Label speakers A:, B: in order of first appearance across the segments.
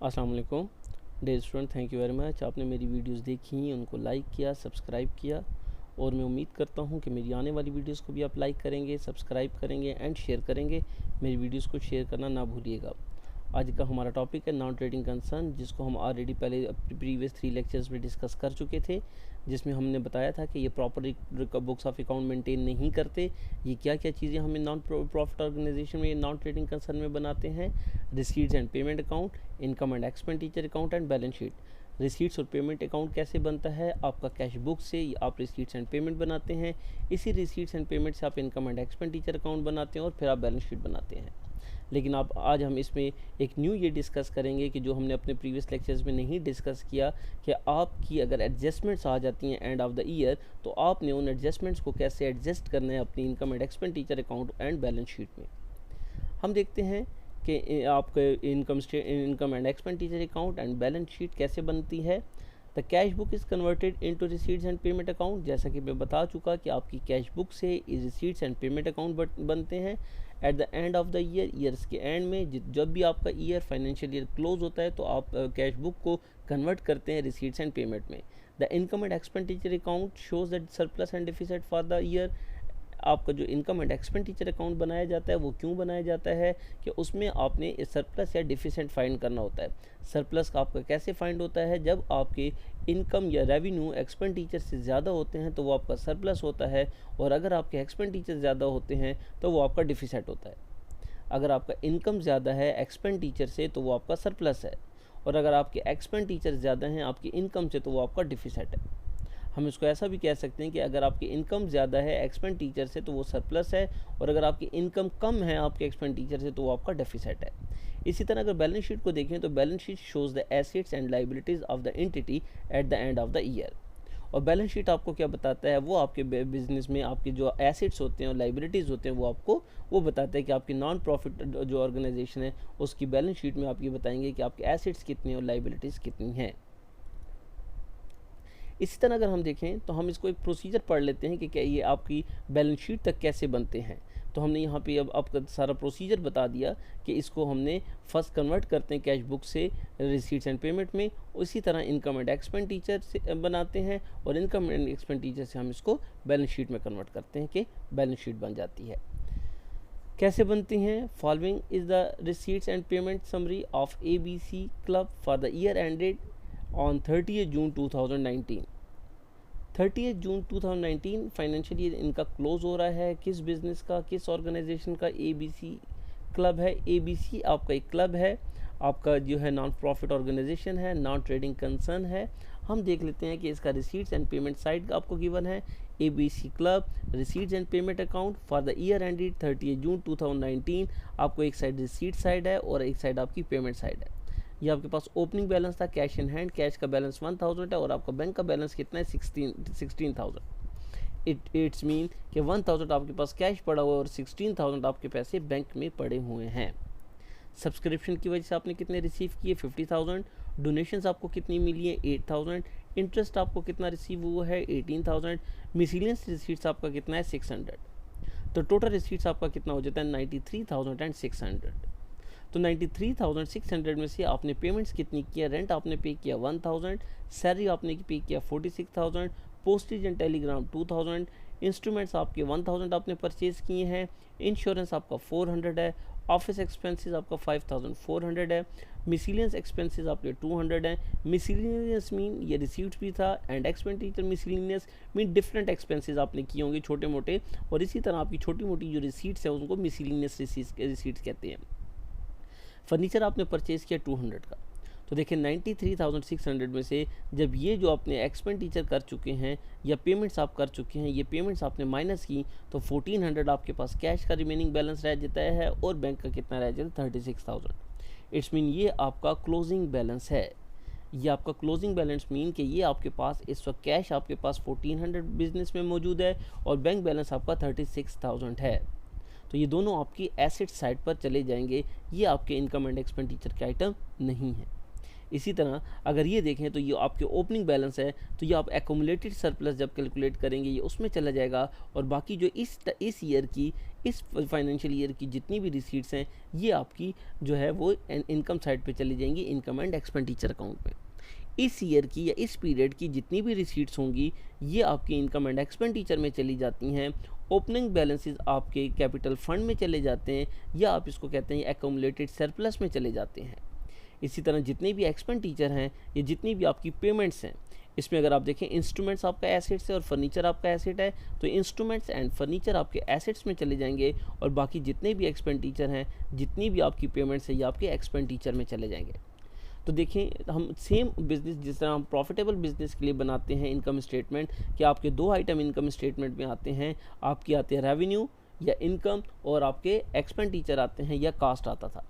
A: अस्सलाम वालेकुम dear student, thank you very much. आपने मेरी वीडियोस देखी, उनको लाइक किया, सब्सक्राइब किया और मैं उम्मीद करता हूं कि मेरी आने वाली वीडियोस को भी आप लाइक करेंगे, सब्सक्राइब करेंगे एंड शेयर करेंगे। मेरी वीडियोस को शेयर करना ना भूलिएगा। आज का हमारा टॉपिक है नॉन ट्रेडिंग कंसर्न, जिसको हम ऑलरेडी पहले प्रीवियस 3 लेक्चर्स में डिस्कस कर चुके थे, जिसमें हमने बताया था कि ये proper books of account maintain नहीं करते। ये क्या क्या चीज़ें हमें नॉन प्रॉफिट ऑर्गेनाइजेशन में, नॉन ट्रेडिंग कंसर्न में बनाते हैं। Receipts and payment account, income and expenditure account and balance sheet. Receipts और पेमेंट अकाउंट कैसे बनता है? आपका कैश बुक से आप रिसीट्स एंड पेमेंट बनाते हैं, इसी रिसीट्स एंड पेमेंट से आप इनकम एंड एक्सपेंडिचर अकाउंट बनाते हैं और फिर आप बैलेंस शीट बनाते हैं। लेकिन आज हम इसमें एक न्यू ये डिस्कस करेंगे कि जो हमने अपने प्रीवियस लेक्चर्स में नहीं डिस्कस किया, कि आपकी अगर एडजस्टमेंट्स आ जाती हैं एंड ऑफ द ईयर, तो आपने उन एडजस्टमेंट्स को कैसे एडजस्ट करना है अपनी income and expenditure account and balance sheet में। हम देखते हैं कि आपके income and expenditure account and balance sheet कैसे बनती है। The cash book is converted into receipts and payment account. जैसा कि मैं बता चुका कि आपकी कैश बुक से रिसीट्स एंड पेमेंट अकाउंट बनते हैं at the end of the year. Years के एंड में जब भी आपका ईयर फाइनेंशियल ईयर क्लोज होता है, तो आप कैश बुक को कन्वर्ट करते हैं रिसीट्स एंड पेमेंट में। The income and expenditure account shows that surplus and deficit for the year. आपका जो इनकम एंड एक्सपेंडिचर अकाउंट बनाया जाता है, वो क्यों बनाया जाता है कि उसमें आपने सरप्लस या डिफिसिट फाइंड करना होता है। सरप्लस का आपका कैसे फाइंड होता है? जब आपके इनकम या रेवेन्यू एक्सपेंडिचर से ज़्यादा होते हैं तो वो आपका सरप्लस होता है, और अगर आपके एक्सपेंडिचर ज़्यादा होते हैं तो वो आपका डिफिसिट होता है। अगर आपका इनकम ज़्यादा है एक्सपेंडिचर से तो वो आपका सरप्लस है, और अगर आपके एक्सपेंडिचर ज़्यादा हैं आपकी इनकम से तो वो आपका डिफिसिट है। हम इसको ऐसा भी कह सकते हैं कि अगर आपकी इनकम ज़्यादा है एक्सपेंडिचर से तो वो सरप्लस है, और अगर आपकी इनकम कम है आपके एक्सपेंडिचर से तो वो आपका डेफिसिट है। इसी तरह अगर बैलेंस शीट को देखें तो balance sheet shows the assets and liabilities of the entity at the end of the year. और बैलेंस शीट आपको क्या बताता है? वो आपके बिजनेस में आपके जो एसेट्स होते हैं और लाइबिलिटीज़ होते हैं, वो आपको वो बताता है कि आपकी नॉन प्रॉफिट जो ऑर्गेनाइजेशन है उसकी बैलेंस शीट में आप ये बताएंगे कि आपके एसेट्स कितने और लाइबिलिटीज़ कितनी हैं। इसी तरह अगर हम देखें तो हम इसको एक प्रोसीजर पढ़ लेते हैं कि क्या ये आपकी बैलेंस शीट तक कैसे बनते हैं। तो हमने यहाँ पे अब आपका सारा प्रोसीजर बता दिया कि इसको हमने फर्स्ट कन्वर्ट करते हैं कैश बुक से रिसीट्स एंड पेमेंट में, उसी तरह इनकम एंड एक्सपेंडिचर से बनाते हैं, और इनकम एंड एक्सपेंडिचर से हम इसको बैलेंस शीट में कन्वर्ट करते हैं कि बैलेंस शीट बन जाती है। कैसे बनती हैं? Following is the receipts and payment summary of ABC club for the year ended on 30 June 2019। 30 June 2019 financial year इनका क्लोज हो रहा है। किस बिजनेस का, किस ऑर्गेनाइजेशन का? ABC क्लब है। ABC आपका एक क्लब है, आपका जो है नॉन प्रॉफिट ऑर्गेनाइजेशन है, नॉन ट्रेडिंग कंसर्न है। हम देख लेते हैं कि इसका रिसीट्स एंड पेमेंट साइड आपको गिवन है। ABC club receipts and payment account for the year ended 30 जून 2019। आपको एक साइड रिसीट साइड है और एक साइड आपकी पेमेंट साइड है। ये आपके पास ओपनिंग बैलेंस था, कैश इन हैंड, कैश का बैलेंस 1000 है और आपका बैंक का बैलेंस कितना है? 16,000। इट्स मीन कि 1000 आपके पास कैश पड़ा हुआ है और 16,000 आपके पैसे बैंक में पड़े हुए हैं। सब्सक्रिप्शन की वजह से आपने कितने रिसीव किए? 50,000। डोनेशंस आपको कितनी मिली है? 8,000। इंटरेस्ट आपको कितना रिसीव हुआ है? 18,000। मिसलेनियस रिसीट्स आपका कितना है? 600। तो टोटल रिसीट्स आपका कितना हो जाता है? 93,600। तो 93,600 में से आपने पेमेंट्स कितनी किया? रेंट आपने पे किया 1000, सैलरी आपने पे किया 46,000, पोस्टेज एंड टेलीग्राम 2000, इंस्ट्रूमेंट्स आपके 1000 आपने परचेज किए हैं, इंश्योरेंस आपका 400 है, ऑफिस एक्सपेंसेस आपका 5400 है, मिसलेनियस एक्सपेंसेस आपके 200 हैं। मिसलेनियस मीन ये रिसीट्स भी था and expenditure miscellaneous mean different expenses आपने किए होंगे छोटे मोटे, और इसी तरह आपकी छोटी मोटी जो रिसीट्स है उनको मिसलेनियस रिसीट्स कहते हैं। फर्नीचर आपने परचेज़ किया 200 का। तो देखिए 93,600 में से जब ये जो आपने एक्सपेंडिचर कर चुके हैं या पेमेंट्स आप कर चुके हैं, ये पेमेंट्स आपने माइनस की, तो 1400 आपके पास कैश का रिमेनिंग बैलेंस रह जाता है और बैंक का कितना रह जाता है? 36,000। इट्स मीन ये आपका क्लोजिंग बैलेंस है। ये आपका क्लोजिंग बैलेंस मीन कि ये आपके पास इस वक्त कैश आपके पास 1400 बिजनेस में मौजूद है और बैंक बैलेंस आपका 36,000 है। तो ये दोनों आपकी एसेट साइड पर चले जाएंगे, ये आपके इनकम एंड एक्सपेंडिचर के आइटम नहीं है। इसी तरह अगर ये देखें तो ये आपके ओपनिंग बैलेंस है, तो ये आप एक्यूमुलेटेड सरप्लस जब कैलकुलेट करेंगे ये उसमें चला जाएगा, और बाकी जो इस ईयर की इस फाइनेंशियल ईयर की जितनी भी रिसीट्स हैं ये आपकी जो है वो इनकम साइड पे चली जाएंगी, इनकम एंड एक्सपेंडिचर अकाउंट में। इस ईयर की या इस पीरियड की जितनी भी रिसीट्स होंगी ये आपकी इनकम एंड एक्सपेंडिचर में चली जाती हैं। ओपनिंग बैलेंसेस आपके कैपिटल फंड में चले जाते हैं, या आप इसको कहते हैं एक्यूमुलेटेड सरप्लस में चले जाते हैं। इसी तरह जितने भी एक्सपेंडिचर हैं या जितनी भी आपकी पेमेंट्स हैं, इसमें अगर आप देखें इंस्ट्रूमेंट्स आपका एसेट्स है और फर्नीचर आपका एसेट है, तो इंस्ट्रूमेंट्स एंड फर्नीचर आपके एसेट्स में चले जाएंगे, और बाकी जितने भी एक्सपेंडिचर हैं, जितनी भी आपकी पेमेंट्स है, ये आपके एक्सपेंडिचर में चले जाएंगे। तो देखें हम सेम बिजनेस जिस तरह हम प्रॉफिटेबल बिजनेस के लिए बनाते हैं इनकम स्टेटमेंट, कि आपके दो आइटम इनकम स्टेटमेंट में आते हैं, आपके आते हैं रेवेन्यू या इनकम, और आपके एक्सपेंडिचर आते हैं या कास्ट आता था।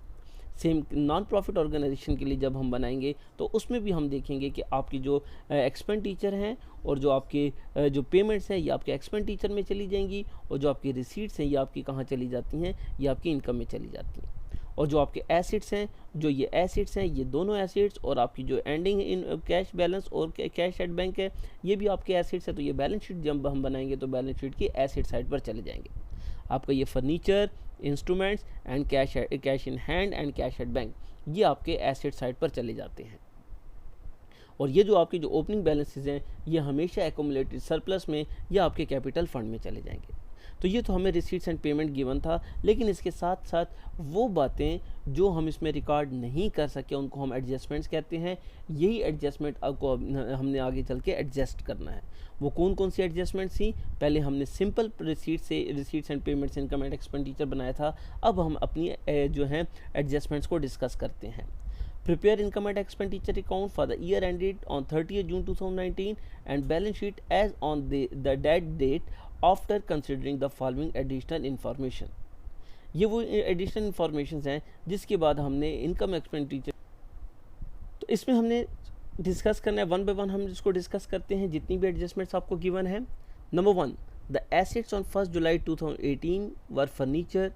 A: सेम नॉन प्रॉफिट ऑर्गेनाइजेशन के लिए जब हम बनाएंगे तो उसमें भी हम देखेंगे कि आपकी जो एक्सपेंडिचर हैं और जो आपके जो पेमेंट्स हैं ये आपके एक्सपेंडिचर में चली जाएंगी, और जो आपकी रिसीट्स हैं ये आपकी कहाँ चली जाती हैं, ये आपकी इनकम में चली जाती हैं। और जो आपके एसेट्स हैं, जो ये एसेट्स हैं, ये दोनों एसेट्स और आपकी जो एंडिंग इन कैश बैलेंस और कैश एट बैंक है, ये भी आपके एसेट्स है। तो ये बैलेंस शीट जब हम बनाएंगे तो बैलेंस शीट की एसेट साइड पर चले जाएंगे। आपका ये furniture, instruments and cash in hand and cash at bank, ये आपके एसेट साइड पर चले जाते हैं। और ये जो आपके जो ओपनिंग बैलेंसेस हैं ये हमेशा एक्यूमुलेटेड सरप्लस में या आपके कैपिटल फंड में चले जाएंगे। तो ये तो हमें रिसीट्स एंड पेमेंट गिवन था, लेकिन इसके साथ साथ वो बातें जो हम इसमें रिकॉर्ड नहीं कर सके उनको हम एडजस्टमेंट्स कहते हैं। यही एडजस्टमेंट आपको हमने आगे चल के एडजस्ट करना है। वो कौन कौन सी एडजस्टमेंट्स थी? पहले हमने simple receipts and payments income and expenditure बनाया था। अब हम अपनी जो है एडजस्टमेंट्स को डिस्कस करते हैं। Prepare income and expenditure account for the year ended on 30th June 2019 and balance sheet as on the that date after considering the following additional information। ये वो एडिशनल इंफॉर्मेशन हैं जिसके बाद हमने इनकम एक्सपेंडिचर, तो इसमें हमने डिस्कस करना है वन बाय वन। हम इसको डिस्कस करते हैं जितनी भी एडजस्टमेंट्स आपको गिवन है। Number 1, the assets on 1 July 2018 were furniture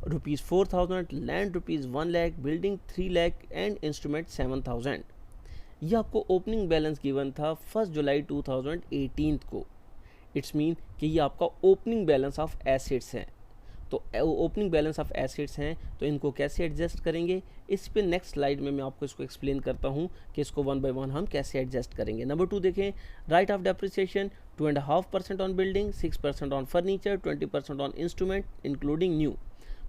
A: ₹4,000, land ₹1 lakh, building 3 lakh and instrument 7,000। ये आपको ओपनिंग बैलेंस गिवन था 1 जुलाई 2018 को। इट्स मीन कि ये आपका ओपनिंग बैलेंस ऑफ एसेट्स हैं। तो ओपनिंग बैलेंस ऑफ एसेट्स हैं, तो इनको कैसे एडजस्ट करेंगे, इस पे नेक्स्ट स्लाइड में मैं आपको इसको एक्सप्लेन करता हूँ कि इसको वन बाय वन हम कैसे एडजस्ट करेंगे। नंबर 2 देखें, right of depreciation 2.5% on building, 6% on furniture, 20% on instrument including new.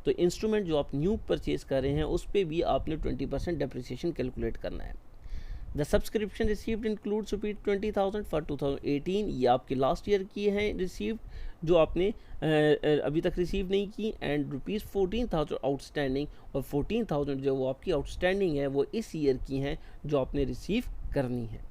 A: तो इंस्ट्रूमेंट जो आप न्यू परचेज कर रहे हैं उस पर भी आपने 20% डेप्रिसिएशन कैलकुलेट करना है। The subscription received includes ₹20,000 for 2018, ये आपके लास्ट ईयर की है रिसीव्ड जो आपने अभी तक रिसीव नहीं की, एंड ₹14,000 आउटस्टैंडिंग, और 14,000 जो वो आपकी आउटस्टैंडिंग है वो इस ईयर की हैं जो आपने रिसीव करनी है।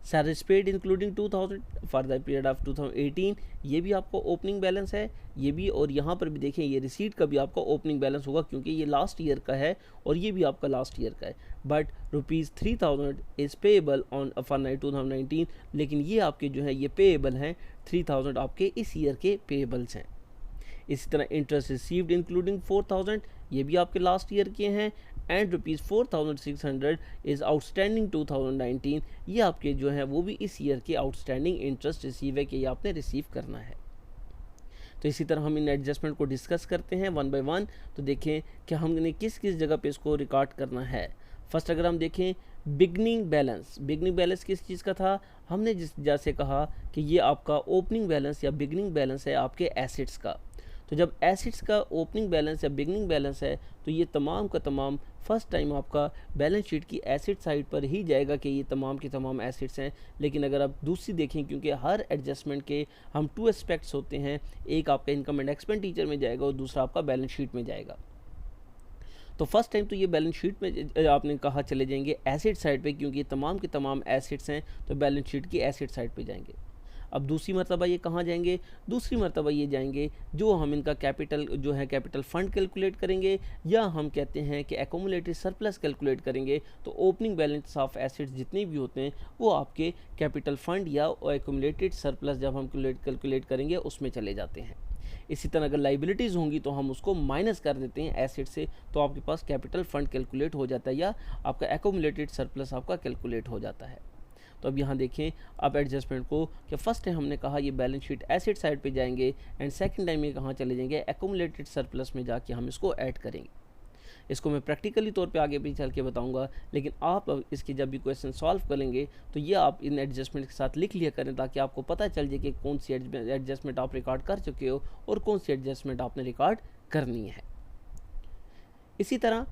A: Salaries paid including 2,000 for the period of 2018, ये भी आपको ओपनिंग बैलेंस है ये भी, और यहाँ पर भी देखें ये रिसीट का भी आपका ओपनिंग बैलेंस होगा क्योंकि ये लास्ट ईयर का है और ये भी आपका लास्ट ईयर का है। But ₹3,000 is payable on for 2019, लेकिन ये आपके जो है ये पेएबल हैं, 3,000 आपके इस ईयर के पेएबल्स हैं। इसी तरह इंटरेस्ट रिसीव्ड इंक्लूडिंग 4,000, ये भी आपके लास्ट ईयर के हैं, एंड ₹4,600 इज़ आउटस्टैंडिंग 2019, ये आपके जो है वो भी इस ईयर के आउटस्टैंडिंग इंटरेस्ट रिसीव है कि ये आपने रिसीव करना है। तो इसी तरह हम इन एडजस्टमेंट को डिस्कस करते हैं वन बाय वन। तो देखें कि हमने किस किस जगह पे इसको रिकॉर्ड करना है। फर्स्ट अगर हम देखें बिगनिंग बैलेंस किस चीज़ का था, हमने जैसे कहा कि ये आपका ओपनिंग बैलेंस या बिगनिंग बैलेंस है आपके एसेट्स का। तो जब एसेट्स का ओपनिंग बैलेंस या बिगनिंग बैलेंस है तो ये तमाम का तमाम फर्स्ट टाइम आपका बैलेंस शीट की एसेट साइड पर ही जाएगा कि ये तमाम की तमाम एसेट्स हैं। लेकिन अगर आप दूसरी देखें, क्योंकि हर एडजस्टमेंट के हम 2 एस्पेक्ट्स होते हैं, एक आपका इनकम एंड एक्सपेंडिचर में जाएगा और दूसरा आपका बैलेंस शीट में जाएगा। तो फर्स्ट टाइम तो ये बैलेंस शीट में आपने कहा चले जाएंगे एसेट साइड पे, क्योंकि तमाम के तमाम एसेट्स हैं तो बैलेंस शीट की एसेट साइड पे जाएंगे। अब दूसरी मरतबा ये कहाँ जाएंगे, दूसरी मरतबा ये जाएंगे जो हम इनका कैपिटल जो है कैपिटल फ़ंड कैलकुलेट करेंगे, या हम कहते हैं कि एक्यूमुलेटेड सरप्लस कैलकुलेट करेंगे। तो ओपनिंग बैलेंस ऑफ एसेट्स जितने भी होते हैं वो आपके कैपिटल फ़ंड या एक्यूमुलेटेड सरप्लस जब हम कैलकुलेट करेंगे उसमें चले जाते हैं। इसी तरह अगर लाइबिलिटीज़ होंगी तो हम उसको माइनस कर देते हैं एसेट से, तो आपके पास कैपिटल फ़ंड कैलकुलेट हो जाता है या आपका एक्यूमुलेटेड सरप्लस आपका कैलकुलेट हो जाता है। तो अब यहाँ देखें अब एडजस्टमेंट को कि फर्स्ट टाइम हमने कहा ये बैलेंस शीट एसेट साइड पे जाएंगे एंड सेकंड टाइम ये कहाँ चले जाएंगे, एक्यूमुलेटेड सरप्लस में जाके हम इसको ऐड करेंगे। इसको मैं प्रैक्टिकली तौर पे आगे भी चल के बताऊंगा, लेकिन आप अब इसके जब भी क्वेश्चन सॉल्व करेंगे तो ये आप इन एडजस्टमेंट के साथ लिख लिया करें ताकि आपको पता चल जाए कि कौन सी एडजस्टमेंट आप रिकॉर्ड कर चुके हो और कौन सी एडजस्टमेंट आपने रिकॉर्ड करनी है। इसी तरह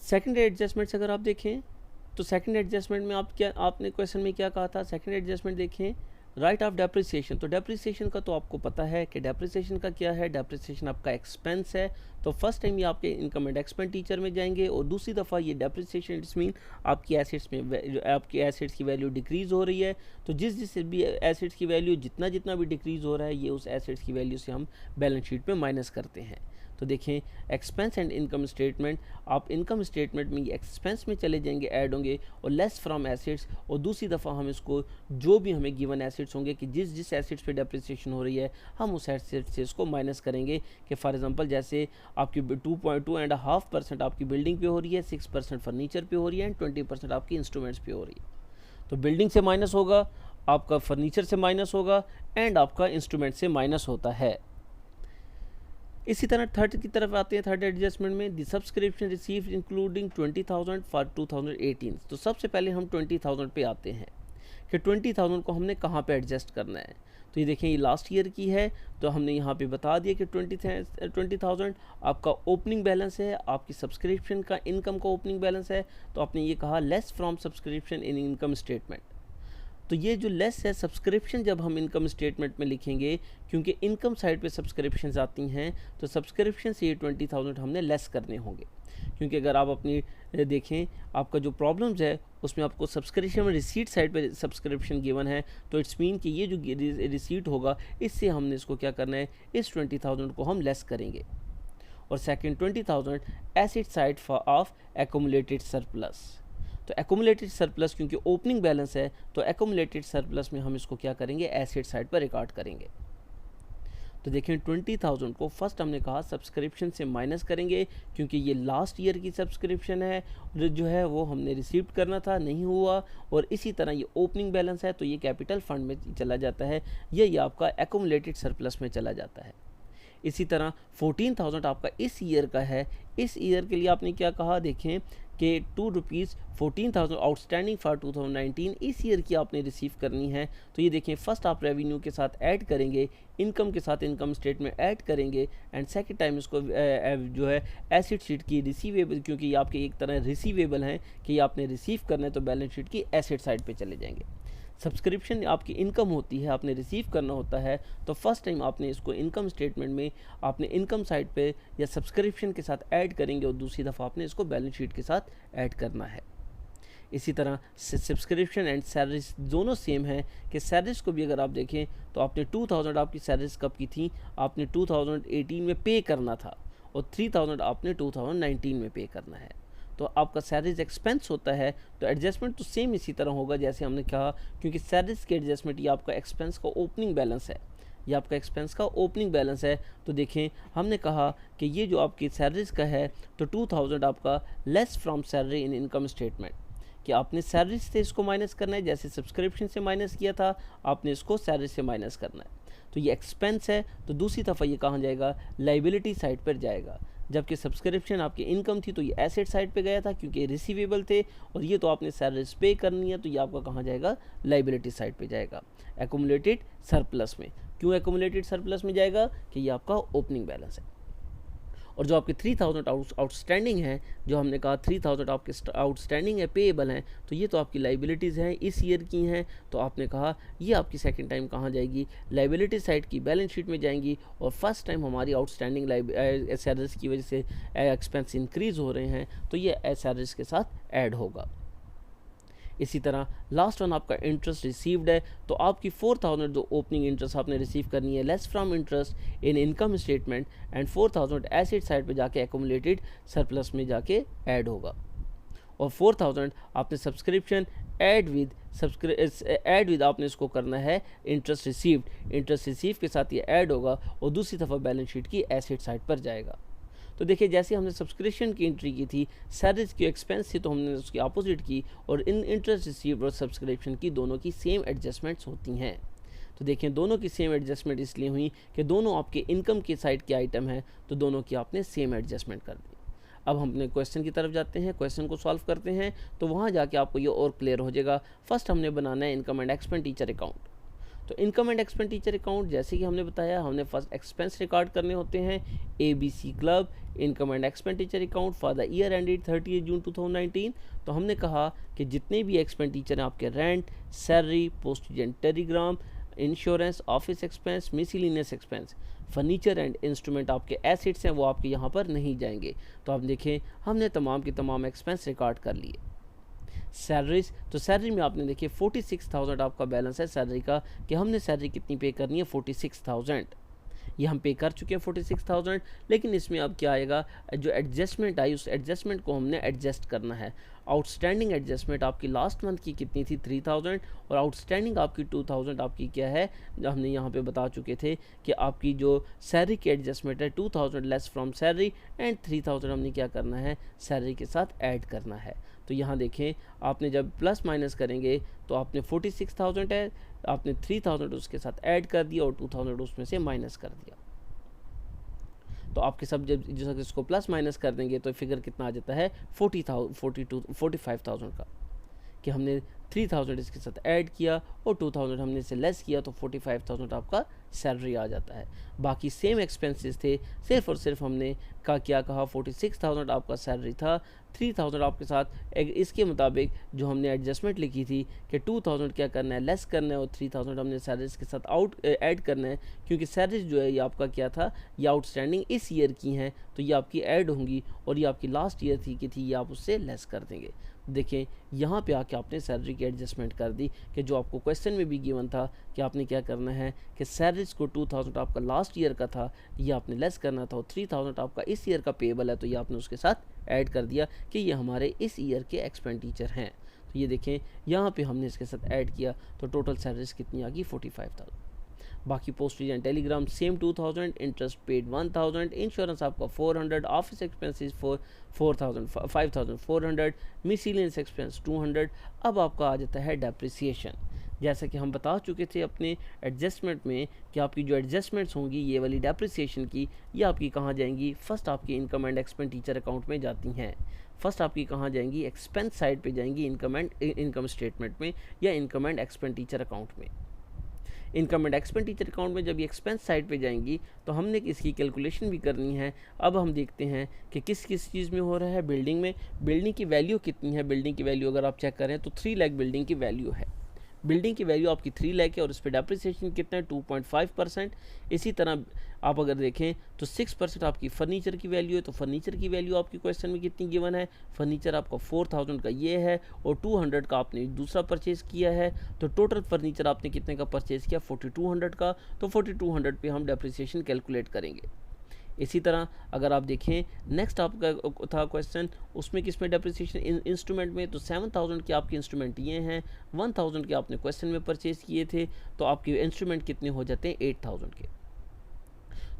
A: सेकेंडरी एडजस्टमेंट्स अगर आप देखें तो सेकंड एडजस्टमेंट में आपने क्वेश्चन में क्या कहा था, सेकंड एडजस्टमेंट देखें राइट ऑफ डेप्रिसिएशन। तो डेप्रिसिएशन का तो आपको पता है कि डेप्रिसिएशन का क्या है, डेप्रिसिएशन आपका एक्सपेंस है। तो फर्स्ट टाइम ये आपके इनकम एंड एक्सपेंडिचर में जाएंगे और दूसरी दफ़ा ये डेप्रिसिएशन इट्स मीन आपकी एसेट्स में आपकी एसेट्स की वैल्यू डिक्रीज़ हो रही है। तो जिस भी एसेट्स की वैल्यू जितना भी डिक्रीज़ हो रहा है ये उस एसेट्स की वैल्यू से हम बैलेंस शीट पे माइनस करते हैं। तो देखें एक्सपेंस एंड इनकम स्टेटमेंट, आप इनकम स्टेटमेंट में एक्सपेंस में चले जाएंगे, ऐड होंगे और लेस फ्रॉम एसेट्स, और दूसरी दफ़ा हम इसको जो भी हमें गिवन एसेट्स होंगे कि जिस एसेट्स पे डेप्रिसिएशन हो रही है हम उस एसेट से इसको माइनस करेंगे। कि फॉर एग्जांपल जैसे आपकी 2.5% आपकी बिल्डिंग पे हो रही है, 6% फर्नीचर पे हो रही है एंड 20% आपकी इंस्ट्रूमेंट्स पे हो रही है। तो बिल्डिंग से माइनस होगा, आपका फर्नीचर से माइनस होगा एंड आपका इंस्ट्रूमेंट से माइनस होता है। इसी तरह थर्ड की तरफ आते हैं, थर्ड एडजस्टमेंट में the subscription received including 20,000 for 2018। तो सबसे पहले हम 20,000 पे आते हैं कि 20,000 को हमने कहाँ पे एडजस्ट करना है। तो ये देखें ये लास्ट ईयर की है, तो हमने यहाँ पे बता दिया कि 20,000 आपका ओपनिंग बैलेंस है, आपकी सब्सक्रिप्शन का इनकम का ओपनिंग बैलेंस है। तो आपने ये कहा less from subscription in income statement. तो ये जो लेस है सब्सक्रिप्शन जब हम इनकम स्टेटमेंट में लिखेंगे, क्योंकि इनकम साइड पे सब्सक्रिप्शन आती हैं तो सब्सक्रिप्शन से ये 20,000 हमने लेस करने होंगे। क्योंकि अगर आप अपनी देखें आपका जो प्रॉब्लम्स है उसमें आपको सब्सक्रिप्शन में रिसीट साइड पे सब्सक्रिप्शन गिवन है, तो इट्स मीन कि ये जो रिसीट होगा इससे हमने इसको क्या करना है, इस 20,000 को हम लेस करेंगे। और second 20,000 asset side of accumulated surplus. तो एक्यूमुलेटेड सरप्लस क्योंकि ओपनिंग बैलेंस है तो एक्यूमुलेटेड सरप्लस में हम इसको क्या करेंगे, एसेट साइड पर रिकॉर्ड करेंगे। तो देखें 20,000 को फर्स्ट हमने कहा सब्सक्रिप्शन से माइनस करेंगे क्योंकि ये लास्ट ईयर की सब्सक्रिप्शन है जो है वो हमने रिसीव करना था, नहीं हुआ। और इसी तरह ये ओपनिंग बैलेंस है तो ये कैपिटल फंड में चला जाता है, ये आपका एक्यूमुलेटेड सरप्लस में चला जाता है। इसी तरह 14,000 आपका इस ईयर का है, इस ईयर के लिए आपने क्या कहा, देखें कि ₹14,000 आउटस्टैंडिंग फॉर 2019 इस ईयर की आपने रिसीव करनी है। तो ये देखें फर्स्ट आप रेवेन्यू के साथ ऐड करेंगे, इनकम के साथ इनकम स्टेटमेंट ऐड करेंगे एंड सेकंड टाइम इसको जो है एसेट शीट की रिसीवेबल, क्योंकि ये आपके एक तरह रिसीवेबल हैं कि ये आपने रिसीव करना है तो बैलेंस शीट की एसेट साइड पे चले जाएंगे। सब्सक्रिप्शन आपकी इनकम होती है, आपने रिसीव करना होता है, तो फर्स्ट टाइम आपने इसको इनकम स्टेटमेंट में आपने इनकम साइड पे या सब्सक्रिप्शन के साथ ऐड करेंगे और दूसरी दफ़ा आपने इसको बैलेंस शीट के साथ ऐड करना है। इसी तरह सब्सक्रिप्शन एंड सैलरीज दोनों सेम है कि सैलरीज को भी अगर आप देखें तो आपने 2,000 आपकी सैलरीज कब की थी, आपने 2018 में पे करना था और 3,000 आपने 2019 में पे करना है। तो आपका सैलरीज एक्सपेंस होता है तो एडजस्टमेंट तो सेम इसी तरह होगा जैसे हमने कहा, क्योंकि सैलरीज के एडजस्टमेंट ये आपका एक्सपेंस का ओपनिंग बैलेंस है, ये आपका एक्सपेंस का ओपनिंग बैलेंस है। तो देखें हमने कहा कि ये जो आपकी सैलरीज का है तो 2,000 आपका less from salary in income statement, कि आपने सैलरी से इसको माइनस करना है, जैसे सब्सक्रिप्शन से माइनस किया था आपने इसको सैलरी से माइनस करना है। तो ये एक्सपेंस है तो दूसरी दफ़ा ये कहाँ जाएगा, लाइबिलिटी साइड पर जाएगा। जबकि सब्सक्रिप्शन आपकी इनकम थी तो ये एसेट साइड पे गया था क्योंकि ये रिसीवेबल थे, और ये तो आपने सैलरीज पे करनी है तो ये आपका कहाँ जाएगा, लाइबिलिटी साइड पे जाएगा, एक्यूमुलेटेड सरप्लस में। क्यों एक्यूमुलेटेड सरप्लस में जाएगा कि ये आपका ओपनिंग बैलेंस है। और जो आपके 3,000 आउटस्टैंडिंग है, जो हमने कहा 3,000 आपके आउटस्टैंडिंग है, पेएबल हैं, तो ये तो आपकी लाइबिलिटीज़ हैं, इस ईयर की हैं। तो आपने कहा ये आपकी सेकंड टाइम कहाँ जाएगी, लाइबिलिटी साइड की बैलेंस शीट में जाएंगी। और फर्स्ट टाइम हमारी आउटस्टैंडिंग सैलरीज की वजह से एक्सपेंस इंक्रीज़ हो रहे हैं तो ये सैलरीज के साथ ऐड होगा। इसी तरह लास्ट वन आपका इंटरेस्ट रिसीव्ड है तो आपकी 4,000 जो ओपनिंग इंटरेस्ट आपने रिसीव करनी है less from interest in income statement and 4,000 asset side पे जाके एक्यूमुलेटेड सरप्लस में जाके ऐड होगा। और 4,000 आपने सब्सक्रिप्शन ऐड विद आपने इसको करना है इंटरेस्ट रिसीव के साथ ये ऐड होगा और दूसरी दफ़ा बैलेंस शीट की एसेट साइड पर जाएगा। तो देखिए जैसे हमने सब्सक्रिप्शन की एंट्री की थी, सैलरीज की एक्सपेंस थी, तो हमने उसकी अपोजिट की, और इन इंटरेस्ट रिसीव्ड और सब्सक्रिप्शन की दोनों की सेम एडजस्टमेंट्स होती हैं। तो देखें दोनों की सेम एडजस्टमेंट इसलिए हुई कि दोनों आपके इनकम की साइड के आइटम हैं, तो दोनों की आपने सेम एडजस्टमेंट कर दी। अब हम अपने क्वेश्चन की तरफ जाते हैं, क्वेश्चन को सॉल्व करते हैं, तो वहाँ जाके आपको ये और क्लियर हो जाएगा। फर्स्ट हमने बनाना है इनकम एंड एक्सपेंडिचर अकाउंट। तो इनकम एंड एक्सपेंडिचर अकाउंट जैसे कि हमने बताया, हमने फर्स्ट एक्सपेंस रिकॉर्ड करने होते हैं, ABC club income and expenditure account for the year ended 30 जून 2019। तो हमने कहा कि जितने भी एक्सपेंडिचर हैं आपके, rent, salary, postage and Telegram, insurance, office expense, miscellaneous expense, furniture and instrument आपके एसेट्स हैं, वो आपके यहाँ पर नहीं जाएंगे। तो आप देखें हमने तमाम के तमाम एक्सपेंस रिकॉर्ड कर लिए। सैलरीज, तो सैलरी में आपने देखिए 46,000 आपका बैलेंस है सैलरी का, कि हमने सैलरी कितनी पे करनी है, 46,000। ये हम पे कर चुके हैं 46,000, लेकिन इसमें अब क्या आएगा, जो एडजस्टमेंट आई उस एडजस्टमेंट को हमने एडजस्ट करना है। आउटस्टैंडिंग एडजस्टमेंट आपकी लास्ट मंथ की कितनी थी, 3,000, और आउटस्टैंडिंग आपकी 2,000 आपकी क्या है, जो हमने यहाँ पे बता चुके थे कि आपकी जो सैलरी की एडजस्टमेंट है 2,000 लेस फ्रॉम सैलरी, एंड 3,000 हमने क्या करना है, सैलरी के साथ ऐड करना है। तो यहाँ देखें आपने जब प्लस माइनस करेंगे तो आपने 46,000 है, आपने 3,000 उसके साथ ऐड कर दिया और 2,000 उसमें से माइनस कर दिया। तो आपके सब जब इसको प्लस माइनस कर देंगे तो फिगर कितना आ जाता है, 45,000 का, कि हमने 3,000 इसके साथ ऐड किया और 2,000 हमने इसे लेस किया, तो 45,000 आपका सैलरी आ जाता है। बाकी सेम एक्सपेंसेस थे, सिर्फ और सिर्फ हमने क्या कहा, 46,000 आपका सैलरी था, 3,000 आपके साथ इसके मुताबिक जो हमने एडजस्टमेंट लिखी थी कि 2,000 क्या करना है, लेस करना है, और 3,000 हमने सैलरीज के साथ ऐड करना है, क्योंकि सैलरीज जो है ये आपका क्या था, ये आउटस्टैंडिंग इस ईयर की हैं, तो ये आपकी ऐड होंगी, और ये आपकी लास्ट ईयर की थी, ये आप उससे लेस कर देंगे। देखें यहाँ पे आके आपने सैलरी की एडजस्टमेंट कर दी, कि जो आपको क्वेश्चन में भी गिवन था कि आपने क्या करना है कि सैलरीज को 2,000 आपका लास्ट ईयर का था, ये आपने लेस करना था, और 3,000 आपका इस ईयर का पेबल है, तो ये आपने उसके साथ ऐड कर दिया कि ये हमारे इस ईयर के एक्सपेंडिचर हैं। तो ये देखें यहाँ पे हमने इसके साथ ऐड किया, तो टोटल सैलरीज कितनी आ गई, 45,000। बाकी postage and Telegram same 2,000, interest paid 1,000, insurance आपका 400, ऑफिस एक्सपेंसेस 5,400, मिसलिनियस एक्सपेंस 200। अब आपका आ जाता है डेप्रिसिएशन। जैसा कि हम बता चुके थे अपने एडजस्टमेंट में कि आपकी जो एडजस्टमेंट्स होंगी ये वाली डेप्रिसिएशन की, ये आपकी कहाँ जाएंगी, फर्स्ट आपकी इनकम एंड एक्सपेंडिचर अकाउंट में जाती हैं। फर्स्ट आपकी कहाँ जाएंगी, एक्सपेंस साइड पे जाएंगी, इनकम स्टेटमेंट में या इनकम एंड एक्सपेंडिचर अकाउंट में। इनकम एंड एक्सपेंडिचर अकाउंट में जब ये एक्सपेंस साइड पे जाएंगी तो हमने इसकी कैलकुलेशन भी करनी है। अब हम देखते हैं कि किस किस चीज़ में हो रहा है। बिल्डिंग में, बिल्डिंग की वैल्यू कितनी है, बिल्डिंग की वैल्यू अगर आप चेक करें तो 3 लाख बिल्डिंग की वैल्यू है। बिल्डिंग की वैल्यू आपकी 3 लाख है और इस पर डेप्रिसिएशन कितना है, 2.5%। इसी तरह आप अगर देखें तो 6% आपकी फर्नीचर की वैल्यू है, तो फर्नीचर की वैल्यू आपकी क्वेश्चन में कितनी गिवन है, फर्नीचर आपका 4,000 का ये है और 200 का आपने दूसरा परचेज़ किया है, तो टोटल फर्नीचर आपने कितने का परचेज़ किया, 4,200 का, तो 4,200 पे हम डेप्रिसिएशन कैलकुलेट करेंगे। इसी तरह अगर आप देखें नेक्स्ट आपका था क्वेश्चन, उसमें किस में डेप्रिसिएशन, इंस्ट्रूमेंट में, तो 7,000 के आपके इंस्ट्रूमेंट ये हैं, 1,000 के आपने क्वेश्चन में परचेज़ किए थे, तो आपके इंस्ट्रूमेंट कितने हो जाते हैं, 8,000 के।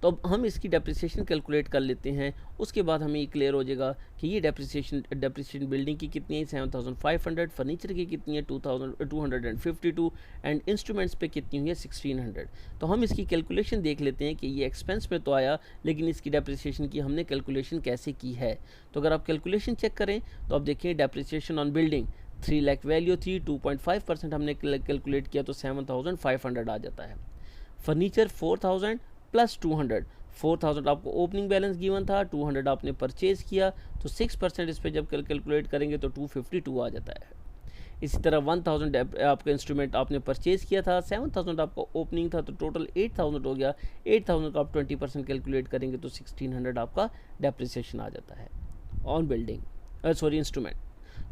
A: तो अब हम इसकी डेप्रिसिएशन कैलकुलेट कर लेते हैं, उसके बाद हमें ये क्लियर हो जाएगा कि ये डेप्रिसिएशन बिल्डिंग की कितनी है, 7,500, फर्नीचर की कितनी है, 2,252, एंड इंस्ट्रूमेंट्स पे कितनी हुई है, 1,600। तो हम इसकी कैलकुलेशन देख लेते हैं कि ये एक्सपेंस में तो आया, लेकिन इसकी डेप्रिसिएशन की हमने कैलकुलेशन कैसे की है। तो अगर आप कैलकुलेशन चेक करें तो आप देखें depreciation on building 3 lakh value थी, 2.5% हमने कैलकुलेट किया तो 7,500 आ जाता है। फर्नीचर 4,000 प्लस 200, 4,000 आपको ओपनिंग बैलेंस गिवन था, 200 आपने परचेज किया, तो 6% इस पर जब कैलकुलेट करेंगे तो 252 आ जाता है। इसी तरह 1,000 आपका इंस्ट्रूमेंट आपने परचेज किया था, 7,000 आपका ओपनिंग था, तो टोटल 8,000 हो गया। 8,000 का आप 20% कैलकुलेट करेंगे तो 1,600 आपका डेप्रिसिएशन आ जाता है ऑन बिल्डिंग, इंस्ट्रूमेंट।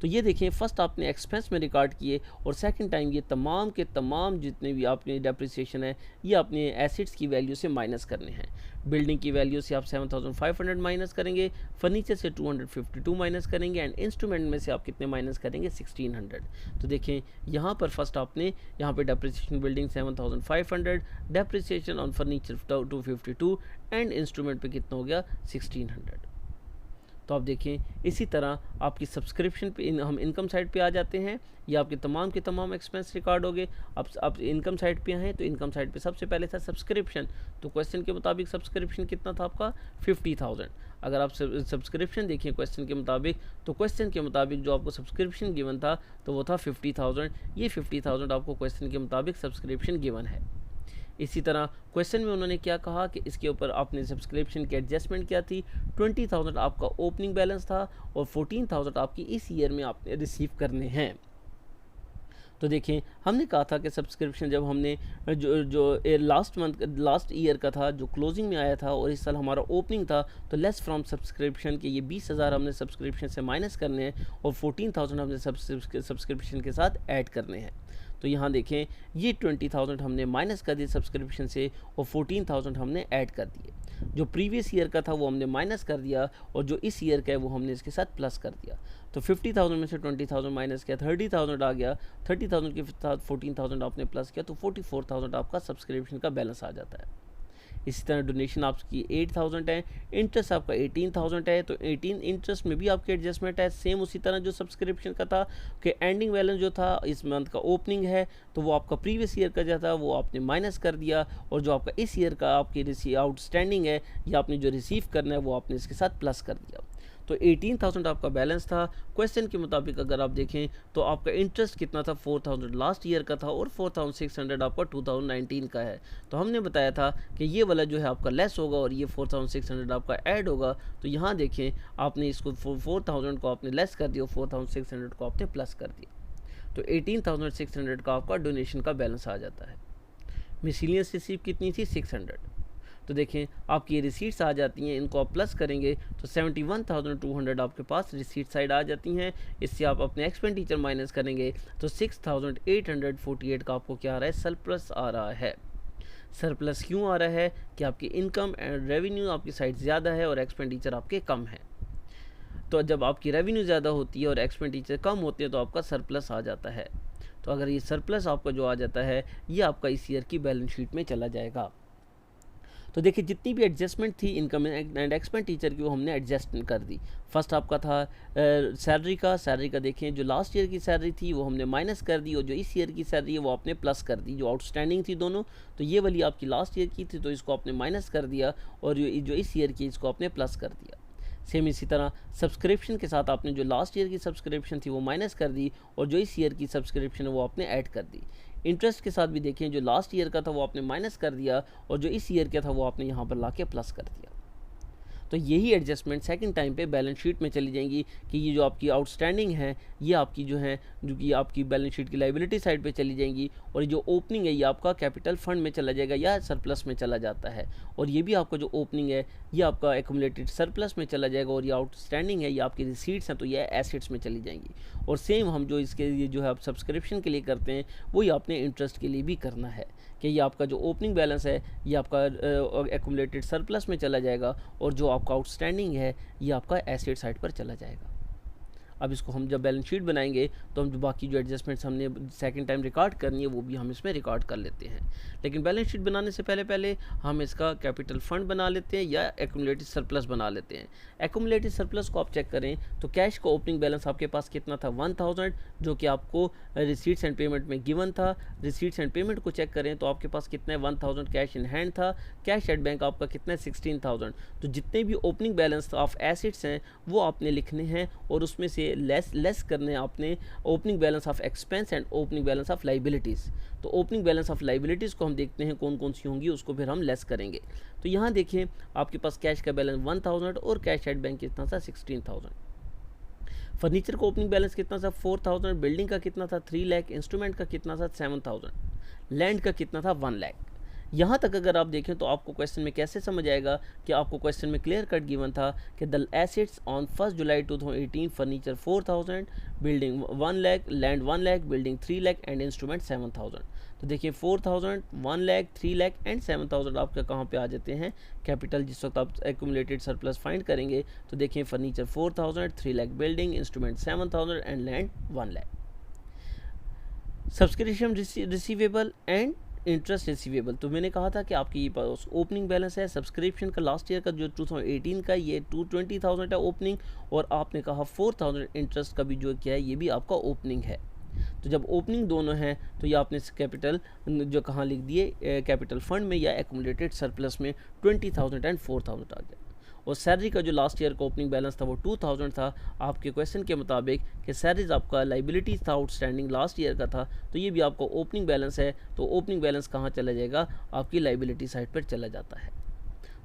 A: तो ये देखिए फर्स्ट आपने एक्सपेंस में रिकॉर्ड किए और सेकंड टाइम ये तमाम के तमाम जितने भी आपने डेप्रिसिएशन है ये अपने एसेट्स की वैल्यू से माइनस करने हैं। बिल्डिंग की वैल्यू से आप 7,500 माइनस करेंगे, फर्नीचर से 252 माइनस करेंगे, एंड इंस्ट्रूमेंट में से आप कितने माइनस करेंगे, 1,600। तो देखें यहाँ पर फर्स्ट आपने यहाँ पे depreciation building 7,500, depreciation on furniture 252 and instrument पे कितना हो गया, 1,600। तो आप देखें इसी तरह आपकी सब्सक्रिप्शन पे हम इनकम साइड पे आ जाते हैं। ये आपके तमाम के तमाम एक्सपेंस रिकॉर्ड हो गए। अब आप इनकम साइड पे हैं तो इनकम साइड पे सबसे पहले था सब्सक्रिप्शन। तो क्वेश्चन के मुताबिक सब्सक्रिप्शन कितना था आपका 50,000। अगर आप सब्सक्रिप्शन देखें क्वेश्चन के मुताबिक, तो क्वेश्चन के मुताबिक जो आपको सब्सक्रिप्शन गिवन था तो वो था 50,000। ये 50,000 आपको क्वेश्चन के मुताबिक सब्सक्रिप्शन गिवन है। इसी तरह क्वेश्चन में उन्होंने क्या कहा कि इसके ऊपर आपने सब्सक्रिप्शन की एडजस्टमेंट क्या थी। 20,000 आपका ओपनिंग बैलेंस था और 14,000 आपकी इस ईयर में आपने रिसीव करने हैं। तो देखें हमने कहा था कि सब्सक्रिप्शन जब हमने जो लास्ट ईयर का था जो क्लोजिंग में आया था और इस साल हमारा ओपनिंग था, तो लेस फ्रॉम सब्सक्रिप्शन के ये 20,000 हमने सब्सक्रिप्शन से माइनस करने हैं और 14,000 हमने सब्सक्रिप्शन के साथ ऐड करने हैं। तो यहाँ देखें ये 20,000 हमने माइनस कर दिए सब्सक्रिप्शन से और 14,000 हमने ऐड कर दिए। जो प्रीवियस ईयर का था वो हमने माइनस कर दिया और जो इस ईयर का है वो हमने इसके साथ प्लस कर दिया। तो 50,000 में से 20,000 माइनस किया, 30,000 आ गया। 30,000 के साथ 14,000 आपने प्लस किया तो 44,000 आपका सब्सक्रिप्शन का बैलेंस आ जाता है। इसी तरह डोनेशन आपकी 8,000 है, इंटरेस्ट आपका 18,000 है। तो 18 इंटरेस्ट में भी आपकी एडजस्टमेंट है, सेम उसी तरह जो सब्सक्रिप्शन का था कि एंडिंग बैलेंस जो था इस मंथ का ओपनिंग है तो वो आपका प्रीवियस ईयर का जो था वो आपने माइनस कर दिया और जो आपका इस ईयर का आपकी आउटस्टैंडिंग है या आपने जो रिसीव करना है वो आपने इसके साथ प्लस कर दिया। तो 18,000 आपका बैलेंस था। क्वेश्चन के मुताबिक अगर आप देखें तो आपका इंटरेस्ट कितना था 4,000 लास्ट ईयर का था और 4,600 आपका 2019 का है। तो हमने बताया था कि ये वाला जो है आपका लेस होगा और ये 4,600 आपका ऐड होगा। तो यहाँ देखें आपने इसको 4,000 को आपने लेस कर दिया, 4,600 को आपने प्लस कर दिया। तो 18,600 का आपका डोनेशन का बैलेंस आ जाता है। मिसलिनियस रिसीव कितनी थी 600। तो देखें आपकी रिसीट्स आ जाती हैं, इनको आप प्लस करेंगे तो 71,200 आपके पास रिसीट साइड आ जाती हैं। इससे आप अपने एक्सपेंडिचर माइनस करेंगे तो 6,848 का आपको क्या आ रहा है सरप्लस आ रहा है। सरप्लस क्यों आ रहा है कि आपकी इनकम एंड रेवेन्यू आपकी साइड ज़्यादा है और एक्सपेंडिचर आपके कम है। तो जब आपकी रेवेन्यू ज़्यादा होती है और एक्सपेंडिचर कम होते हैं तो आपका सरप्लस आ जाता है। तो अगर ये सरप्लस आपका जो आ जाता है ये आपका इस ईयर की बैलेंस शीट में चला जाएगा। तो देखिए जितनी भी एडजस्टमेंट थी इनकम एंड एक्सपेंडिचर की वो हमने एडजस्ट कर दी। फर्स्ट आपका था सैलरी का देखें जो लास्ट ईयर की सैलरी थी वो हमने माइनस कर दी और जो इस ईयर की सैलरी है वो आपने प्लस कर दी। जो आउटस्टैंडिंग थी दोनों, तो ये वाली आपकी लास्ट ईयर की थी तो इसको आपने माइनस कर दिया और जो इस ईयर की इसको आपने प्लस कर दिया। सेम इसी तरह सब्सक्रिप्शन के साथ आपने जो लास्ट ईयर की सब्सक्रिप्शन थी वो माइनस कर दी और जो इस ईयर की सब्सक्रिप्शन है वो आपने ऐड कर दी। इंटरेस्ट के साथ भी देखें जो लास्ट ईयर का था वो आपने माइनस कर दिया और जो इस ईयर का था वो आपने यहाँ पर ला के प्लस कर दिया। तो यही एडजस्टमेंट सेकंड टाइम पे बैलेंस शीट में चली जाएंगी कि ये जो आपकी आउटस्टैंडिंग है ये आपकी जो है जो कि आपकी बैलेंस शीट की लायबिलिटी साइड पे चली जाएंगी और ये जो ओपनिंग है ये आपका कैपिटल फंड में चला जाएगा या सरप्लस में चला जाता है। और ये भी आपका जो ओपनिंग है ये आपका एक्यूमुलेटेड सरप्लस में चला जाएगा और ये आउटस्टैंडिंग है ये आपकी रिसीट्स हैं तो ये एसेट्स में चली जाएंगी। और सेम हम जो इसके लिए जो है आप सब्सक्रिप्शन के लिए करते हैं वही आपने इंटरेस्ट के लिए भी करना है कि ये आपका जो ओपनिंग बैलेंस है ये आपका एक्यूमुलेटेड सरप्लस में चला जाएगा और जो आपका आउटस्टैंडिंग है ये आपका एसेट साइड पर चला जाएगा। अब इसको हम जब बैलेंस शीट बनाएंगे तो हम जो बाकी जो एडजस्टमेंट्स हमने सेकंड टाइम रिकॉर्ड करनी है वो भी हम इसमें रिकॉर्ड कर लेते हैं। लेकिन बैलेंस शीट बनाने से पहले हम इसका कैपिटल फंड बना लेते हैं या एक्यूमुलेटेड सरप्लस बना लेते हैं। एक्यूमुलेटेड सरप्लस को आप चेक करें तो कैश का ओपनिंग बैलेंस आपके पास कितना था 1,000 जो कि आपको रिसीट्स एंड पेमेंट में गिवन था। रिसीट्स एंड पेमेंट को चेक करें तो आपके पास कितना है 1,000 कैश इन हैंड था। कैश एट बैंक आपका कितना है 16,000। तो जितने भी ओपनिंग बैलेंस ऑफ एसेट्स हैं वो आपने लिखने हैं और उसमें से लेस करने आपने opening balance of expense and opening balance of liabilities. तो ओपनिंग बैलेंस ऑफ लाइबिलिटीज़ को हम देखते हैं कौन कौन सी होंगी उसको फिर हम लेस करेंगे। तो यहाँ देखें आपके पास कैश का बैलेंस 1,000 और कैश एट बैंक कितना था 16,000। फर्नीचर का ओपनिंग बैलेंस कितना था 4,000। बिल्डिंग का कितना था 3 लाख। इंस्ट्रूमेंट का कितना था 7,000। लैंड का कितना था 1 लाख। यहाँ तक अगर आप देखें तो आपको क्वेश्चन में कैसे समझ आएगा कि आपको क्वेश्चन में क्लियर कट गिवन था कि the assets on 1 July 2018 furniture 4,000, building 1 lakh, land 1 lakh, building 3 lakh and instrument 7,000। तो देखिए 4,000, 1 लाख, 3 लाख एंड 7,000 आपका कहाँ पे आ जाते हैं कैपिटल। जिस वक्त आप एक्यूमुलेटेड सरप्लस फाइंड करेंगे तो देखिए furniture 4,000, 3 lakh building, instrument 7,000 and land 1 lakh. Subscription receivable and interest receivable, तो मैंने कहा था कि आपकी ये पास ओपनिंग बैलेंस है सब्सक्रिप्शन का लास्ट ईयर का जो 2018 का, ये 220,000 है ओपनिंग, और आपने कहा 4,000 इंटरेस्ट का भी जो क्या है ये भी आपका ओपनिंग है। तो जब ओपनिंग दोनों हैं तो ये आपने कैपिटल जो कहाँ लिख दिए, कैपिटल फंड में या एक्यूमुलेटेड सरप्लस में 20,000 एंड 4,000 आ गया। और सैलरी का जो लास्ट ईयर का ओपनिंग बैलेंस था वो 2,000 था। आपके क्वेश्चन के मुताबिक कि सैलरीज आपका लाइबिलिटीज़ था आउटस्टैंडिंग लास्ट ईयर का था, तो ये भी आपका ओपनिंग बैलेंस है। तो ओपनिंग बैलेंस कहाँ चला जाएगा, आपकी लाइबिलिटी साइड पर चला जाता है।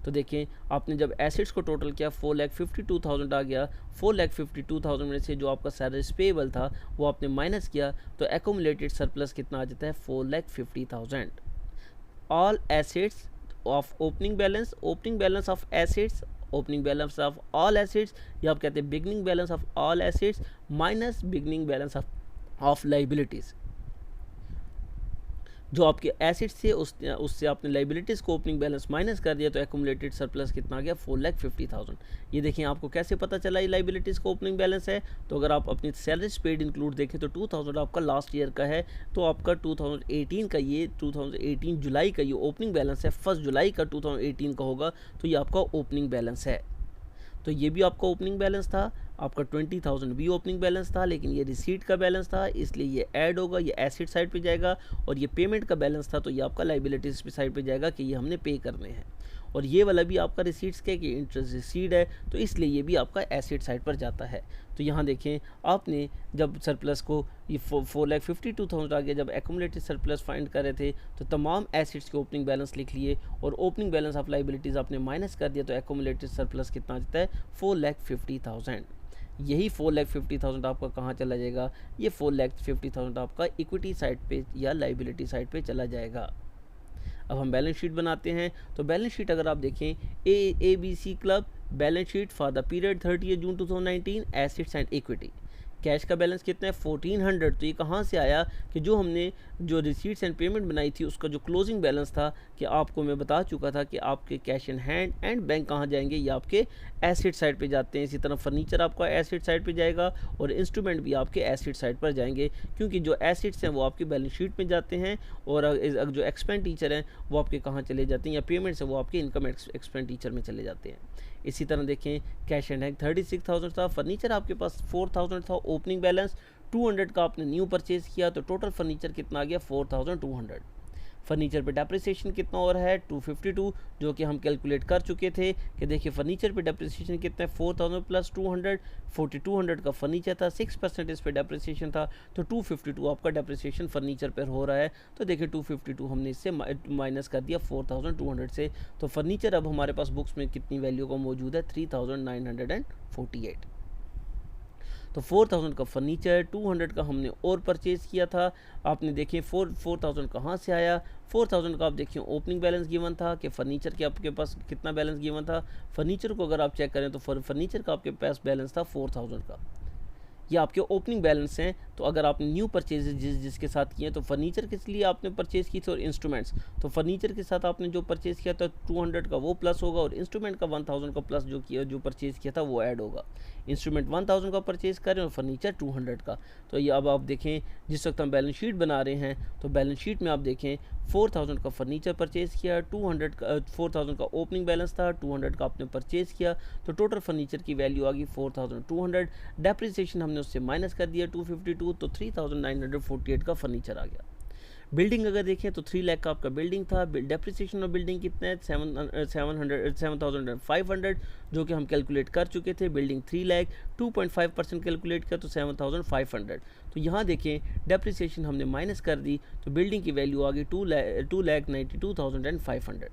A: तो देखें आपने जब एसेट्स को टोटल किया 4,52,000 आ गया। 4,52,000 में से जो आपका सैलरीज पेएबल था वो आपने माइनस किया, तो एक्यूमुलेटेड सरप्लस कितना आ जाता है 4,50,000। All assets of opening balance of assets, opening balance of all assets, या आप कहते हैं beginning balance of all assets minus beginning balance of liabilities. जो आपके एसेट्स थे उससे आपने लाइबिलिटीज़ को ओपनिंग बैलेंस माइनस कर दिया, तो एक्यूमुलेटेड सरप्लस कितना आ गया 4,50,000। ये देखें आपको कैसे पता चला ये लाइबिलिटीज़ को ओपनिंग बैलेंस है। तो अगर आप अपनी सैलरीज पेड इंक्लूड देखें तो 2,000 आपका लास्ट ईयर का है, तो आपका 2018 का ये 2018 जुलाई का ये ओपनिंग बैलेंस है, 1 जुलाई का 2018 का होगा, तो ये आपका ओपनिंग बैलेंस है। तो ये भी आपका ओपनिंग बैलेंस था, आपका 20,000 भी ओपनिंग बैलेंस था, लेकिन ये रिसीट का बैलेंस था इसलिए ये ऐड होगा, ये एसेट साइड पे जाएगा। और ये पेमेंट का बैलेंस था तो ये आपका लाइबिलिटीज़ पे साइड पे जाएगा कि ये हमने पे करने हैं। और ये वाला भी आपका रिसीट्स के कि इंटरेस्ट रिसीड है, तो इसलिए ये भी आपका एसेट साइड पर जाता है। तो यहाँ देखें आपने जब सरप्लस को ये 4,52,000 आ गया, जब एक्यूमुलेटेड सरप्लस फाइंड कर रहे थे तो तमाम एसेट्स के ओपनिंग बैलेंस लिख लिए और ओपनिंग बैलेंस ऑफ लाइबिलिटीज़ आपने माइनस कर दिया, तो एक्यूमुलेटेड सरप्लस कितना आ जाता है 4,50,000। यही 4,50,000 आपका कहाँ चला जाएगा, ये 4,50,000 आपका इक्विटी साइड पे या लाइबिलिटी साइड पे चला जाएगा। अब हम बैलेंस शीट बनाते हैं। तो बैलेंस शीट अगर आप देखें, ABC club balance sheet for the period 30 June 2019, assets and equity. Cash का बैलेंस कितना है 1,400। तो ये कहाँ से आया कि जो हमने जो रिसीट्स एंड पेमेंट बनाई थी उसका जो क्लोजिंग बैलेंस था, कि आपको मैं बता चुका था कि आपके cash in hand and bank कहाँ जाएंगे, ये आपके एसेट साइड पे जाते हैं। इसी तरह फर्नीचर आपका एसेट साइड पे जाएगा और इंस्ट्रूमेंट भी आपके एसेट साइड पर जाएंगे, क्योंकि जो एसेट्स हैं वो आपकी बैलेंस शीट में जाते हैं और जो एक्सपेंडिचर हैं वो आपके कहाँ चले जाते हैं, या पेमेंट्स हैं वो आपके इनकम एक्सपेंडिचर में चले जाते हैं। इसी तरह देखें कैश एंड हैंड 36,000 था, फर्नीचर आपके पास 4,000 था, ओपनिंग बैलेंस 200 का आपने न्यू परचेज किया, तो टोटल फर्नीचर कितना आ गया 4,200। फर्नीचर पे डेप्रिसिएशन कितना और है 252, जो कि हम कैलकुलेट कर चुके थे कि देखिए फर्नीचर पे डेप्रिसिएशन कितना है 4,000 प्लस 200, 4,200 का फर्नीचर था, 6% इस पे डेप्रिसिएशन था, तो 252 आपका डेप्रिसिएशन फर्नीचर पर हो रहा है। तो देखिए 252 हमने इससे माइनस कर दिया 4,200 से, तो फर्नीचर अब हमारे पास बुक्स में कितनी वैल्यू का मौजूद है 3,948। तो 4,000 का फर्नीचर, 200 का हमने और परचेज़ किया था। आपने देखिए 4,000 कहाँ से आया, 4,000 का आप देखिए ओपनिंग बैलेंस गिवन था कि फर्नीचर के आपके पास कितना बैलेंस गिवन था। फर्नीचर को अगर आप चेक करें तो फर्नीचर का आपके पास बैलेंस था 4,000 का, ये आपके ओपनिंग बैलेंस हैं। तो अगर आपने न्यू परचेज जिसके साथ किए तो फर्नीचर किस लिए आपने परचेज़ की थी और इंस्ट्रूमेंट्स, तो फर्नीचर के साथ आपने जो परचेज़ किया था 200 का वो प्लस होगा और इंस्ट्रूमेंट का 1,000 का प्लस जो परचेज़ किया था वो ऐड होगा। इंस्ट्रूमेंट 1,000 का परचेज़ करें और फर्नीचर 200 का। तो ये अब आप देखें जिस वक्त हम बैलेंस शीट बना रहे हैं तो बैलेंस शीट में आप देखें 4,000 का फर्नीचर परचेज़ किया, 200 का 4,000 का ओपनिंग बैलेंस था, 200 का आपने परचेज़ किया, तो टोटल फर्नीचर की वैल्यू आ गई 4,200। डेप्रिसिएशन हमने उससे माइनस कर दिया 252, तो 3,948 का फर्नीचर आ गया। बिल्डिंग अगर देखें तो 3 लाख का आपका बिल्डिंग था, डेप्रिसिएशन ऑफ बिल्डिंग कितना है 7,500, जो कि हम कैलकुलेट कर चुके थे। बिल्डिंग 3 लाख 2.5% कैलकुलेट किया तो 7,500। तो यहाँ देखें डेप्रिसिएशन हमने माइनस कर दी तो बिल्डिंग की वैल्यू आ गई 2,92,500।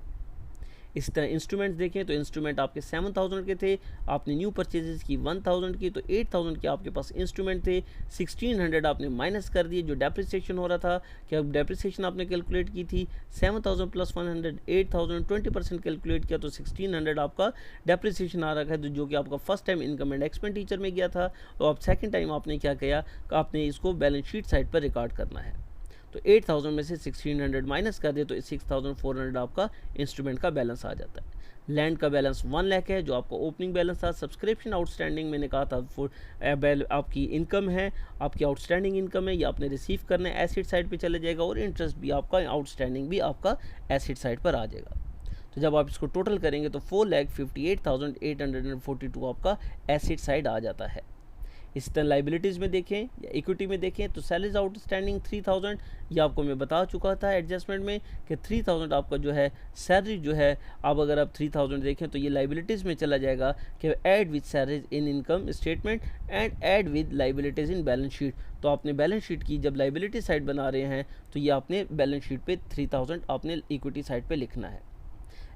A: इस तरह इंस्ट्रूमेंट्स देखें तो इंस्ट्रूमेंट आपके 7,000 के थे, आपने न्यू परचेजेस की 1,000 की, तो 8,000 के आपके पास इंस्ट्रूमेंट थे, 1,600 आपने माइनस कर दिए जो डेप्रिसिएशन हो रहा था। कि अब डेप्रिसिएशन आपने कैलकुलेट की थी 7,000 प्लस 100 8,000, 20% कैलकुलेट किया तो 1,600 आपका डेप्रिसिएशन आ रखा है, जो कि आपका first time income and expenditure में गया था। तो अब सेकेंड टाइम आपने क्या किया, आपने इसको बैलेंस शीट साइड पर रिकॉर्ड करना है। तो तो 8000 में से 1600 माइनस कर दे तो 6400 आपका इंस्ट्रूमेंट का बैलेंस आ जाता है। लैंड का बैलेंस 1 लाख है जो आपका ओपनिंग बैलेंस था। सब्सक्रिप्शन आउटस्टैंडिंग मैंने कहा था आपकी इनकम है, आपकी आउटस्टैंडिंग इनकम है, ये आपने रिसीव करना है, एसेट साइड पे चले जाएगा और इंटरेस्ट भी आपका आउटस्टैंडिंग भी आपका एसेट साइड पर आ जाएगा। तो जब आप इसको टोटल करेंगे तो 4,58,842 आपका एसेट साइड आ जाता है। इस तरह लाइबिलिटीज़ में देखें या इक्विटी में देखें तो सैलरीज आउटस्टैंडिंग 3000, ये आपको मैं बता चुका था एडजस्टमेंट में कि 3000 आपका जो है सैलरी जो है, अब अगर आप 3000 देखें तो ये लाइबिलिटीज़ में चला जाएगा कि add with salaries in income statement and add with liabilities in balance sheet. तो आपने बैलेंस शीट की जब लाइबिलिटी साइड बना रहे हैं तो ये आपने बैलेंस शीट पे 3000 आपने इक्विटी साइड पे लिखना है।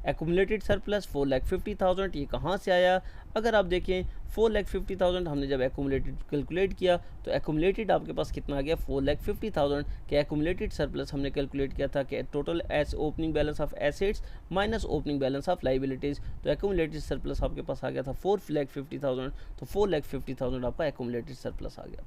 A: एक्यूमुलेटेड सरप्लस 4,50,000, ये कहाँ से आया? अगर आप देखें 4,50,000 हमने जब एक्यूमुलेटेड कैलकुलेट किया तो एक्यूमुलेटेड आपके पास कितना आ गया 4,50,000 के एक्यूमुलेटेड सरप्लस हमने कैलकुलेट किया था कि total S opening balance of assets minus opening balance of liabilities. तो एक्यूमुलेटेड सरप्लस आपके पास आ गया था 4,50,000, तो 4,50,000 आपका एक्यूमुलेटेड सरप्लस आ गया।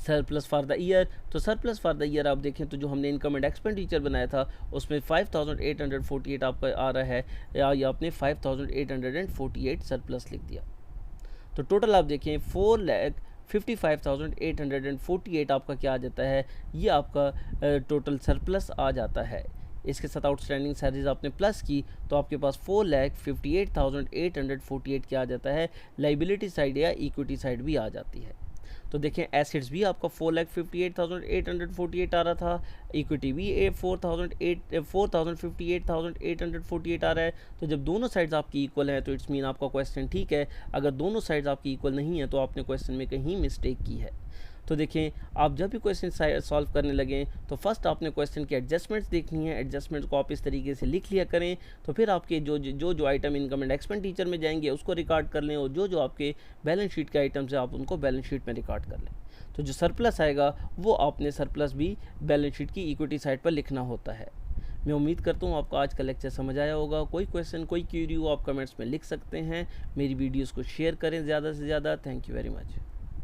A: सरप्लस फॉर द ईयर, तो सरप्लस फॉर द ईयर आप देखें तो जो हमने इनकम एंड एक्सपेंडिचर बनाया था उसमें 5,848 आपका आ रहा है, या आपने 5,848 सरप्लस लिख दिया। तो टोटल आप देखें 4,55,848 आपका क्या आ जाता है, ये आपका टोटल सरप्लस आ जाता है। इसके साथ आउटस्टैंडिंग सैलरीज आपने प्लस की तो आपके पास 4,58,848 क्या आ जाता है, लाइबिलिटी साइड या इक्विटी साइड भी आ जाती है। तो देखें एसेट्स भी आपका 4,58,848 आ रहा था, इक्विटी भी 4,58,848 आ रहा है। तो जब दोनों साइड्स आपकी इक्वल हैं तो इट्स मीन आपका क्वेश्चन ठीक है। अगर दोनों साइड्स आपकी इक्वल नहीं है तो आपने क्वेश्चन में कहीं मिस्टेक की है। तो देखें आप जब भी क्वेश्चन सॉल्व करने लगें तो फर्स्ट आपने क्वेश्चन की एडजस्टमेंट्स देखनी है, एडजस्टमेंट्स को आप इस तरीके से लिख लिया करें। तो फिर आपके जो आइटम इनकम एंड एक्सपेंडिचर में जाएंगे उसको रिकॉर्ड कर लें, और जो आपके बैलेंस शीट के आइटम्स है आप उनको बैलेंस शीट में रिकॉर्ड कर लें। तो जो सरप्लस आएगा वो आपने सरप्लस भी बैलेंस शीट की इक्विटी साइड पर लिखना होता है। मैं उम्मीद करता हूँ आपको आज का लेक्चर समझ आया होगा। कोई क्वेश्चन कोई क्यूरी हो आप कमेंट्स में लिख सकते हैं। मेरी वीडियोज़ को शेयर करें ज़्यादा से ज़्यादा। Thank you very much.